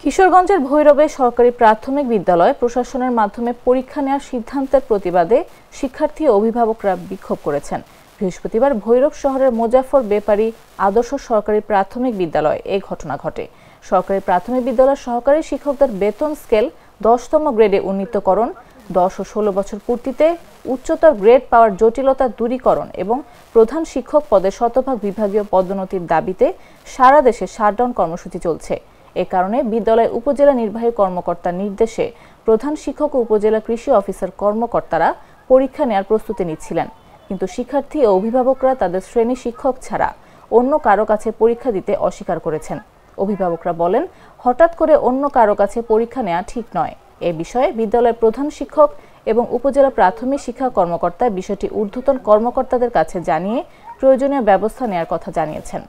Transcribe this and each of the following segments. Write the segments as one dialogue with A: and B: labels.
A: কিশোরগঞ্জের ভৈরবে সরকারি প্রাথমিক বিদ্যালয় প্রশাসনের মাধ্যমে পরীক্ষা নেওয়ার সিদ্ধান্তের প্রতিবাদে শিক্ষার্থী ও অভিভাবকরা বিক্ষোভ করেছেন। বৃহস্পতিবার ভৈরব শহরের মোজাফর বেপারী আদর্শ সরকারি প্রাথমিক বিদ্যালয়ে এই ঘটনা ঘটে। সরকারি প্রাথমিক বিদ্যালয়ের সহকারী শিক্ষকদের বেতন স্কেল 10তম গ্রেডে উন্নীতকরণ, 10 ও 16 বছর পূর্তিতে উচ্চতর গ্রেড পাওয়ার জটিলতা দূরীকরণ এবং প্রধান শিক্ষক পদে শতভাগ বিভাগীয় পদোন্নতির দাবিতে সারা দেশে শাটডাউন কর্মসূচি চলছে। এ কারণে বিদ্যালয়ের উপজেলা নির্বাহী কর্মকর্তার নির্দেশে প্রধান শিক্ষক ও উপজেলা কৃষি অফিসার কর্মকর্তারা পরীক্ষা নেওয়ার প্রস্তুতি নিচ্ছিলেন, কিন্তু শিক্ষার্থী ও অভিভাবকরা তাদের শ্রেণী শিক্ষক ছাড়া অন্য কারো কাছে পরীক্ষা দিতে অস্বীকার করেছেন। অভিভাবকরা বলেন, হঠাৎ করে অন্য কারো কাছে পরীক্ষা নেওয়া ঠিক নয়। এ বিষয়ে বিদ্যালয়ের প্রধান শিক্ষক এবং উপজেলা প্রাথমিক শিক্ষা কর্মকর্তা বিষয়টি ঊর্ধ্বতন কর্মকর্তাদের কাছে জানিয়ে প্রয়োজনীয় ব্যবস্থা নেওয়ার কথা জানিয়েছেন।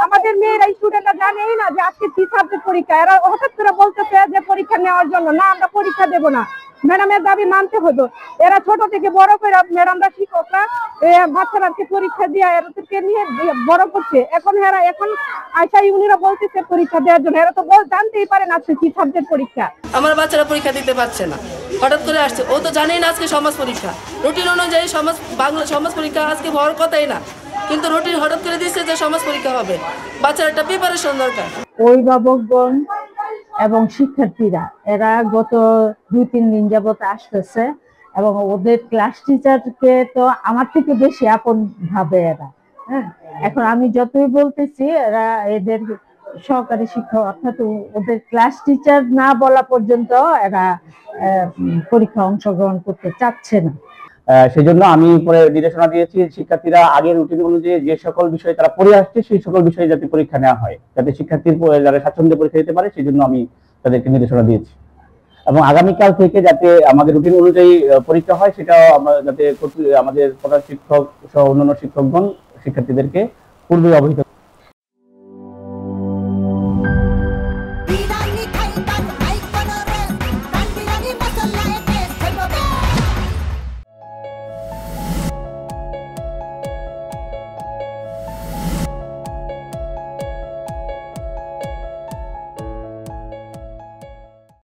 B: আমাদের মেয়েরা স্টুডেন্টরা জানেই না যে আজকে কি সাবজেক্ট পরীক্ষা। এরা হঠাৎ করে বলতেছে যে পরীক্ষা নেওয়ার জন্য, না আমরা পরীক্ষা দেব না, ম্যাডামের দাবি মানতে হতো। এরা ছোট থেকে বড় করে ম্যাডামরা শিক্ষকরা বাচ্চাদেরকে পরীক্ষা দিয়ে এদেরকে নিয়ে বড় করছে। এখন আইসা ইউনিরা বলতেছে পরীক্ষা দেওয়ার জন্য। এরা তো জানতেই পারে না আজকে কি সাবজেক্ট পরীক্ষা।
C: আমার বাচ্চারা পরীক্ষা দিতে পারছে না, হঠাৎ করে আসছে। ও তো জানেই না আজকে সমাজ পরীক্ষা, রুটিন অনুযায়ী বাংলা সমাজ পরীক্ষা আজকে হওয়ার কথাই না, কিন্তু রুটিন হঠাৎ করে দিচ্ছে যে সমাজ পরীক্ষা হবে। বাচ্চার একটা প্রিপারেশন দরকার।
D: অভিভাবকগণ এবং শিক্ষার্থীরা এরা গত 2-3 দিন যাবত আসতেছে এবং ওদের ক্লাস টিচারকে তো আমার থেকে বেশি আপন ভাবে এরা। এখন আমি যতই বলতেছি, এরা এদের সহকারী শিক্ষক অর্থাৎ ওদের ক্লাস টিচার না বলা পর্যন্ত এরা পরীক্ষা অংশগ্রহণ করতে চাচ্ছে না।
E: সেই জন্য আমি পরে নির্দেশনা দিয়েছি শিক্ষার্থীরা আগের রুটিন অনুযায়ী যে সকল বিষয় তারা পড়ে আসছে সেই সকল বিষয়ে যাতে পরীক্ষা নেওয়া হয়, যাতে শিক্ষার্থীর যারা স্বাচ্ছন্দ্যে পরীক্ষা দিতে পারে, সেই জন্য আমি তাদেরকে নির্দেশনা দিয়েছি। এবং আগামীকাল থেকে যাতে আমাদের রুটিন অনুযায়ী পরীক্ষা হয়, সেটাও আমরা যাতে আমাদের প্রধান শিক্ষক সহ অন্যান্য শিক্ষকগণ শিক্ষার্থীদেরকে পূর্বে অবহিত